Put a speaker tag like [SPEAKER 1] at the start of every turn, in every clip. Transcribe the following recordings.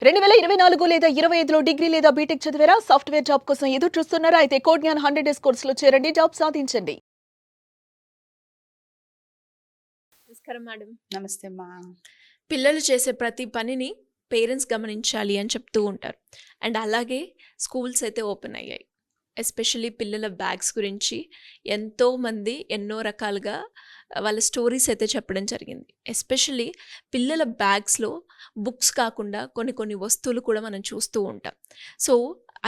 [SPEAKER 1] 2024 లేదా 25లో డిగ్రీ లేదా బీటెక్ చదివారా? సాఫ్ట్‌వేర్ జాబ్ కోసం ఎదురు చూస్తున్నారా? అయితే కోడ్ జ్ఞాన్ 100 డేస్ కోర్సులో చేరండి. జాబ్ సాధించండి.
[SPEAKER 2] నమస్కారం మేడం.
[SPEAKER 3] నమస్తే అమ్మా.
[SPEAKER 2] పిల్లలు చేసే ప్రతి పనిని పేరెంట్స్ గమనించాలి అని చెప్తూ ఉంటారు. అండ్ అలాగే స్కూల్స్ అయితే ఓపెన్ అయ్యాయి. ఎస్పెషల్లీ పిల్లల బ్యాగ్స్ గురించి ఎంతోమంది ఎన్నో రకాలుగా వాళ్ళ స్టోరీస్ అయితే చెప్పడం జరిగింది. ఎస్పెషల్లీ పిల్లల బ్యాగ్స్లో బుక్స్ కాకుండా కొన్ని కొన్ని వస్తువులు కూడా మనం చూస్తూ ఉంటాం. సో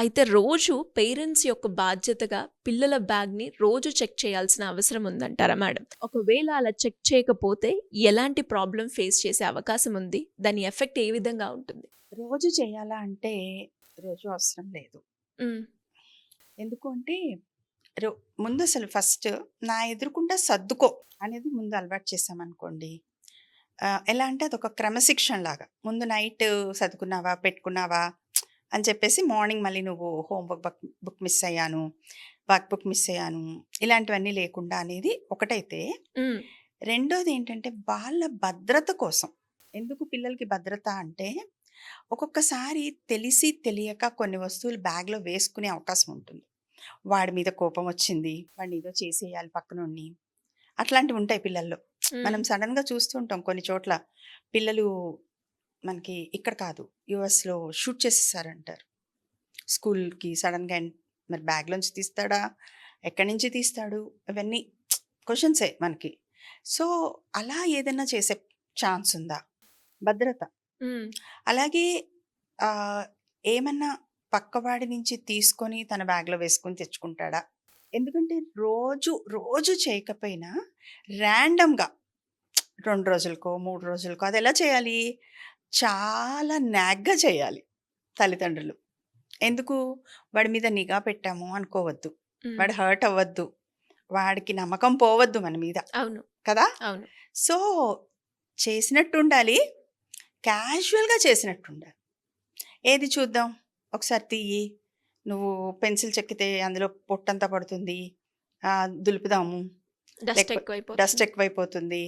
[SPEAKER 2] అయితే రోజు పేరెంట్స్ యొక్క బాధ్యతగా పిల్లల బ్యాగ్ని రోజు చెక్ చేయాల్సిన అవసరం ఉందంటారా మేడం? ఒకవేళ అలా చెక్ చేయకపోతే ఎలాంటి ప్రాబ్లం ఫేస్ చేసే అవకాశం ఉంది? దాని ఎఫెక్ట్ ఏ విధంగా ఉంటుంది?
[SPEAKER 3] రోజు చేయాలా అంటే రోజు అవసరం లేదు.
[SPEAKER 2] మ్మ్.
[SPEAKER 3] ఎందుకు అంటే ముందు అసలు ఫస్ట్ నా ఎదురుకుండా సర్దుకో అనేది ముందు అలవాటు చేసామనుకోండి. ఎలా అంటే అదొక క్రమశిక్షణ లాగా. ముందు నైట్ చదువుకున్నావా, పెట్టుకున్నావా అని చెప్పేసి మార్నింగ్ మళ్ళీ నువ్వు హోంవర్క్ బుక్ మిస్ అయ్యాను, వర్క్ బుక్ మిస్ అయ్యాను, ఇలాంటివన్నీ లేకుండా అనేది ఒకటైతే.
[SPEAKER 2] మ్మ్.
[SPEAKER 3] రెండోది ఏంటంటే వాళ్ళ భద్రత కోసం. ఎందుకు పిల్లలకి భద్రత అంటే ఒక్కొక్కసారి తెలిసి తెలియక కొన్ని వస్తువులు బ్యాగ్లో వేసుకునే అవకాశం ఉంటుంది. వాడి మీద కోపం వచ్చింది, వాడిని ఏదో చేసేయాలి పక్కనుండి, అట్లాంటివి ఉంటాయి పిల్లల్లో. మనం సడన్గా చూస్తుంటాం కొన్ని చోట్ల పిల్లలు. మనకి ఇక్కడ కాదు, యుఎస్లో షూట్ చేసేసారంటారు స్కూల్కి సడన్గా. మరి బ్యాగ్లోంచి తీస్తాడా, ఎక్కడి నుంచి తీస్తాడు, ఇవన్నీ క్వశ్చన్సే మనకి. సో అలా ఏదైనా చేసే ఛాన్స్ ఉందా? భద్రత.
[SPEAKER 2] మ్మ్.
[SPEAKER 3] అలాగే ఏమన్నా పక్కవాడి నుంచి తీసుకొని తన బ్యాగ్లో వేసుకొని తెచ్చుకుంటాడా? ఎందుకంటే రోజు రోజు చేయకపోయినా ర్యాండమ్గా 2 రోజులకో 3 రోజులకో అది ఎలా చేయాలి? చాలా నాగ్గా చేయాలి తల్లిదండ్రులు. ఎందుకు? వాడి మీద నిఘా పెట్టాము అనుకోవద్దు,
[SPEAKER 2] మ్మ్.
[SPEAKER 3] వాడు హర్ట్ అవ్వద్దు, వాడికి నమ్మకం పోవద్దు మన మీద
[SPEAKER 2] అవును,
[SPEAKER 3] కదా.
[SPEAKER 2] అవును.
[SPEAKER 3] సో చేసినట్టు ఉండాలి, క్యాజువల్గా చేసినట్టు ఉండాలి. ఏది చూద్దాం, ఒకసారి తీయి, నువ్వు పెన్సిల్ చెక్కితే అందులో పొట్టంతా పడుతుంది, దులుపుదాము,
[SPEAKER 2] డస్ట్ ఎక్కువైపోతుంది.
[SPEAKER 3] డస్ట్ ఎక్కువైపోతుంది.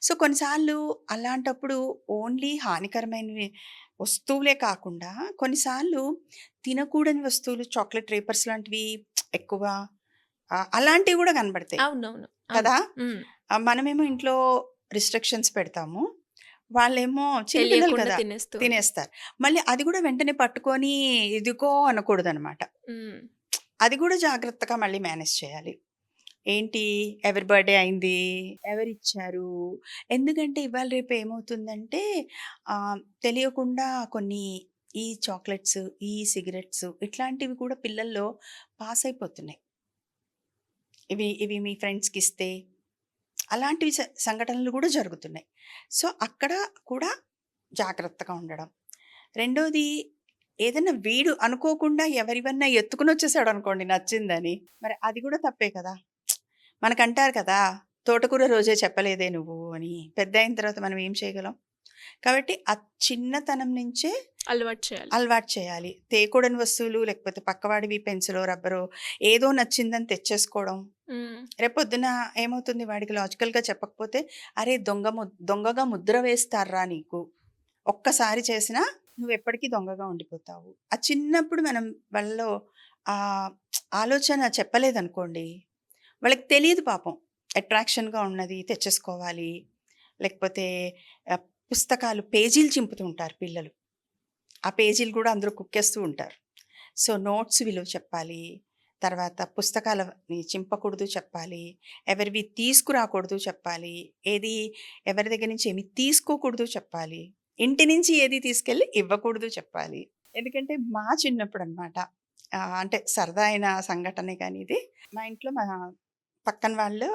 [SPEAKER 3] సో కొన్నిసార్లు అలాంటప్పుడు ఓన్లీ హానికరమైనవి వస్తువులే కాకుండా కొన్నిసార్లు తినకూడని వస్తువులు, చాక్లెట్ రేపర్స్ లాంటివి ఎక్కువ అలాంటివి కూడా కనబడతాయి
[SPEAKER 2] అవునవును
[SPEAKER 3] కదా.
[SPEAKER 2] మ్మ్.
[SPEAKER 3] మనమేమో ఇంట్లో రిస్ట్రిక్షన్స్ పెడతాము, వాళ్ళేమో చిన్నపిల్లలు
[SPEAKER 2] తెలియకుండా
[SPEAKER 3] కదా
[SPEAKER 2] తినేస్తూ
[SPEAKER 3] తినేస్తారు. మళ్ళీ అది కూడా వెంటనే పట్టుకొని ఇదిగో అనకూడదు అనమాట.
[SPEAKER 2] మ్మ్.
[SPEAKER 3] అది కూడా జాగ్రత్తగా మళ్ళీ మేనేజ్ చేయాలి. ఏంటి, ఎవరి బర్త్డే అయింది, ఎవరిచ్చారు. ఎందుకంటే ఇవాళ రేపు ఏమవుతుందంటే తెలియకుండా కొన్ని ఈ చాక్లెట్స్, ఈ సిగరెట్స్ ఇట్లాంటివి కూడా పిల్లల్లో పాస్ అయిపోతున్నాయి. ఇవి ఇవి మీ ఫ్రెండ్స్కి ఇస్తే అలాంటివి సంఘటనలు కూడా జరుగుతున్నాయి. సో అక్కడ కూడా జాగ్రత్తగా ఉండడం. రెండోది, ఏదైనా వీడు అనుకోకుండా ఎవరివన్నా ఎత్తుకుని వచ్చేసాడు అనుకోండి నచ్చిందని, మరి అది కూడా తప్పే కదా. మనకంటారు కదా, తోటకూర రోజే చెప్పలేదే నువ్వు అని. పెద్ద అయిన తర్వాత మనం ఏం చేయగలం? కాబట్టి ఆ చిన్నతనం నుంచే
[SPEAKER 2] అలవాటు
[SPEAKER 3] చేయాలి. తేకూడని వస్తువులు, లేకపోతే పక్కవాడివి పెన్సిలో రబ్బరో ఏదో నచ్చిందని తెచ్చేసుకోవడం.
[SPEAKER 2] మ్మ్.
[SPEAKER 3] రేపొద్దున ఏమవుతుంది, వాడికి లాజికల్గా చెప్పకపోతే, అరే దొంగగా ముద్ర వేస్తారా నీకు, ఒక్కసారి చేసినా నువ్వు ఎప్పటికీ దొంగగా ఉండిపోతావు. ఆ చిన్నప్పుడు మనం వాళ్ళలో ఆ ఆలోచన చెప్పలేదనుకోండి, వాళ్ళకి తెలియదు పాపం. అట్రాక్షన్గా ఉన్నది తెచ్చేసుకోవాలి, లేకపోతే పుస్తకాలు పేజీలు చింపుతూ ఉంటారు పిల్లలు, ఆ పేజీలు కూడా అందరూ కుక్కేస్తూ ఉంటారు. సో నోట్స్ విలువ చెప్పాలి, తర్వాత పుస్తకాలని చింపకూడదు చెప్పాలి, ఎవరివి తీసుకురాకూడదు చెప్పాలి, ఏది ఎవరి దగ్గర నుంచి ఏమి తీసుకోకూడదు చెప్పాలి, ఇంటి నుంచి ఏది తీసుకెళ్ళి ఇవ్వకూడదు చెప్పాలి. ఎందుకంటే మా చిన్నప్పుడు అనమాట, అంటే సరదా అయిన సంఘటనే కానీ ఇది. మా ఇంట్లో మా పక్కన వాళ్ళు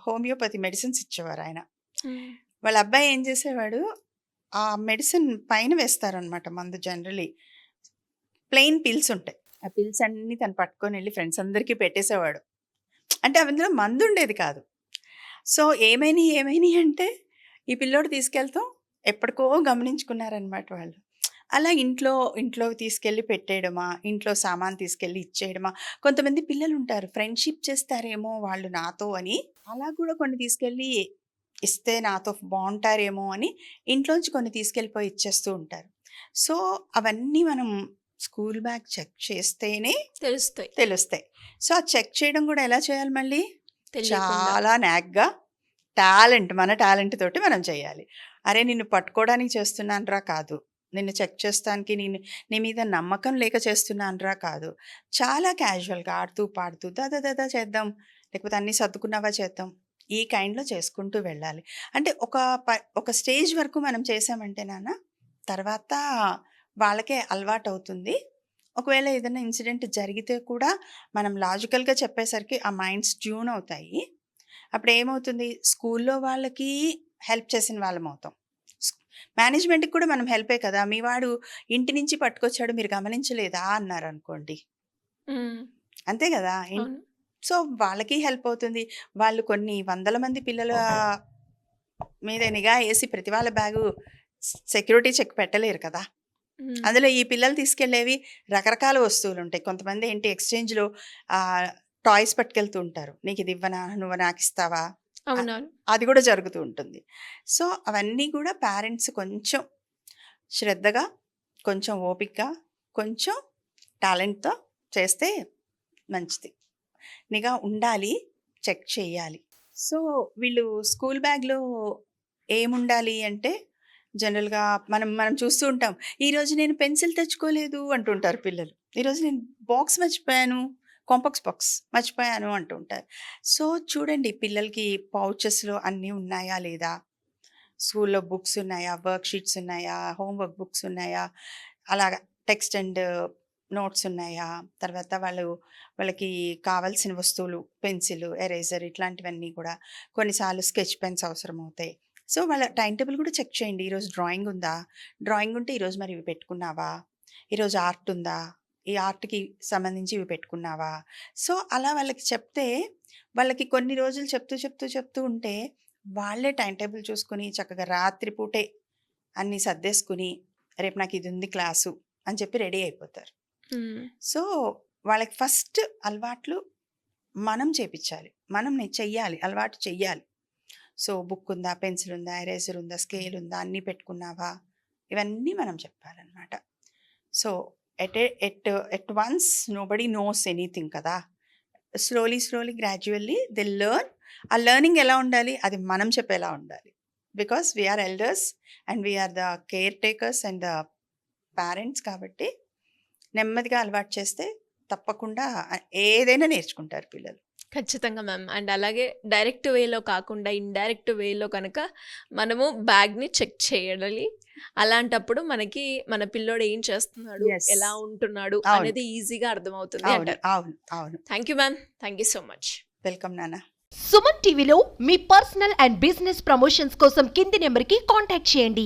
[SPEAKER 3] హోమియోపతి మెడిసిన్స్ ఇచ్చేవారు ఆయన.
[SPEAKER 2] మ్మ్.
[SPEAKER 3] వాళ్ళ అబ్బాయి ఏం చేసేవాడు, ఆ మెడిసిన్ పైన వేస్తారనమాట మందు. జనరలీ ప్లెయిన్ పిల్స్ ఉంటాయి, ఆ పిల్స్ అన్నీ తను పట్టుకొని వెళ్ళి ఫ్రెండ్స్ అందరికీ పెట్టేసేవాడు. అంటే అందులో మందు ఉండేది కాదు. సో ఏమైనా అంటే ఈ పిల్లోడు తీసుకెళ్తాం, ఎప్పటికో గమనించుకున్నారనమాట వాళ్ళు. అలా ఇంట్లో తీసుకెళ్ళి పెట్టేయడమా, ఇంట్లో సామాన్ తీసుకెళ్ళి ఇచ్చేయడమా. కొంతమంది పిల్లలు ఉంటారు, ఫ్రెండ్షిప్ చేస్తారేమో వాళ్ళు నాతో అని, అలా కూడా కొన్ని తీసుకెళ్ళి ఇస్తే నాతో బాగుంటారేమో అని ఇంట్లోంచి కొన్ని తీసుకెళ్ళిపోయి ఇచ్చేస్తూ ఉంటారు. సో అవన్నీ మనం స్కూల్ బ్యాగ్ చెక్ చేస్తేనే
[SPEAKER 2] తెలుస్తాయి.
[SPEAKER 3] తెలుస్తాయి. సో ఆ చెక్ చేయడం కూడా ఎలా చేయాలి మళ్ళీ?
[SPEAKER 2] తెలియకుండా.
[SPEAKER 3] చాలా నాగ్గా మన టాలెంట్ తోటి మనం చేయాలి. అరే నిన్ను పట్టుకోవడానికి చేస్తున్నానురా కాదు, నిన్ను చెక్ చేస్తానికి నీ మీద నమ్మకం లేక చేస్తున్నానురా కాదు, చాలా క్యాజువల్గా ఆడుతూ పాడుతూ దాదా చేద్దాం, లేకపోతే అన్నీ సర్దుకున్నావా చేద్దాం, ఈ కైండ్లో చేసుకుంటూ వెళ్ళాలి. అంటే ఒక స్టేజ్ వరకు మనం చేసామంటే నాన్న తర్వాత వాళ్ళకే అలవాటు అవుతుంది. ఒకవేళ ఏదైనా ఇన్సిడెంట్ జరిగితే కూడా మనం లాజికల్గా చెప్పేసరికి ఆ మైండ్స్ ట్యూన్ అవుతాయి. అప్పుడు ఏమవుతుంది, స్కూల్లో వాళ్ళకి హెల్ప్ చేసిన వాళ్ళం అవుతాం, మేనేజ్మెంట్కి కూడా మనం హెల్పే కదా. మీ వాడు ఇంటి నుంచి పట్టుకొచ్చాడు మీరు గమనించలేదా అన్నారు అనుకోండి,
[SPEAKER 2] హ్మ్.
[SPEAKER 3] అంతే కదా.
[SPEAKER 2] అవును.
[SPEAKER 3] సో వాళ్ళకి హెల్ప్ అవుతుంది. వాళ్ళు కొన్ని వందల మంది పిల్లల మీద నిఘా వేసి ప్రతి వాళ్ళ బ్యాగు సెక్యూరిటీ చెక్ పెట్టలేరు కదా.
[SPEAKER 2] హ్మ్.
[SPEAKER 3] అందులో ఈ పిల్లలు తీసుకెళ్లేవి రకరకాల వస్తువులు ఉంటాయి. కొంతమంది ఏంటి ఎక్స్చేంజ్లో టాయ్స్ పట్టుకెళ్తూ ఉంటారు, నీకు ఇది ఇవ్వనా, నువ్వు నాకు ఇస్తావా,
[SPEAKER 2] అవునవును.
[SPEAKER 3] అది కూడా జరుగుతూ ఉంటుంది. సో అవన్నీ కూడా పేరెంట్స్ కొంచెం శ్రద్ధగా, కొంచెం ఓపికగా, కొంచెం టాలెంట్తో చేస్తే మంచిది. నిఘా ఉండాలి, చెక్ చేయాలి. సో వీళ్ళు స్కూల్ బ్యాగ్లో ఏముండాలి అంటే జనరల్గా మనం చూస్తూ ఉంటాం, ఈరోజు నేను పెన్సిల్ తెచ్చుకోలేదు అంటుంటారు పిల్లలు, ఈరోజు నేను బాక్స్ మర్చిపోయాను, కాంపాక్స్ బాక్స్ మర్చిపోయాను అంటుంటారు. సో చూడండి పిల్లలకి పౌచెస్లో అన్నీ ఉన్నాయా లేదా, స్కూల్లో బుక్స్ ఉన్నాయా, వర్క్ షీట్స్ ఉన్నాయా, హోంవర్క్ బుక్స్ ఉన్నాయా, అలాగా టెక్స్ట్ అండ్ నోట్స్ ఉన్నాయా, తర్వాత వాళ్ళకి కావాల్సిన వస్తువులు పెన్సిల్, ఎరేజర్ ఇట్లాంటివన్నీ కూడా, కొన్నిసార్లు స్కెచ్ పెన్స్ అవసరం అవుతాయి. సో వాళ్ళ టైం టేబుల్ కూడా చెక్ చేయండి. ఈరోజు డ్రాయింగ్ ఉందా, డ్రాయింగ్ ఉంటే ఈరోజు మరి ఇవి పెట్టుకున్నావా, ఈరోజు ఆర్ట్ ఉందా, ఈ ఆర్ట్కి సంబంధించి ఇవి పెట్టుకున్నావా. సో అలా వాళ్ళకి చెప్తే, వాళ్ళకి కొన్ని రోజులు చెప్తూ ఉంటే వాళ్ళే టైం టేబుల్ చూసుకుని చక్కగా రాత్రిపూటే అన్నీ సర్దేసుకుని రేపు నాకు ఇది ఉంది క్లాసు అని చెప్పి రెడీ అయిపోతారు.
[SPEAKER 2] హ్మ్.
[SPEAKER 3] సో వాళ్ళకి ఫస్ట్ అలవాట్లు మనం చేపించాలి, మనం చెయ్యాలి, అలవాటు చెయ్యాలి. సో బుక్ ఉందా, పెన్సిల్ ఉందా, ఎరేజర్ ఉందా, స్కేల్ ఉందా, అన్నీ పెట్టుకున్నావా, ఇవన్నీ మనం చెప్పాలన్నమాట. So at once nobody knows anything కదా. Slowly gradually they learn. ఆ లెర్నింగ్ ఎలా ఉండాలి, అది మనం చెప్పేలా ఉండాలి. Because we are elders and we are the caretakers and the parents. కాబట్టి నెమ్మదిగా అలవాటు చేస్తే తప్పకుండా ఏదైనా నేర్చుకుంటారు పిల్లలు.
[SPEAKER 2] ఖచ్చితంగా మ్యామ్. అండ్ అలాగే డైరెక్ట్ వేలో కాకుండా ఇండైరెక్ట్ వేలో కనుక మనము బ్యాగ్ని చెక్ చేయాలి. అలాంటప్పుడు మనకి మన పిల్లోడు ఏం చేస్తున్నాడు,
[SPEAKER 3] Yes.
[SPEAKER 2] ఎలా ఉంటున్నాడు
[SPEAKER 3] అవును.
[SPEAKER 2] అనేది ఈజీగా అర్థమవుతుంది
[SPEAKER 3] అవును
[SPEAKER 2] అంటారు.
[SPEAKER 3] అవును అవును
[SPEAKER 2] thank you ma'am, thank you so much.
[SPEAKER 3] Welcome నాన్న.
[SPEAKER 4] సుమన్ టీవీలో మీ పర్సనల్ అండ్ బిజినెస్ ప్రమోషన్స్ కోసం కింది నెంబర్కి కాంటాక్ట్ చేయండి.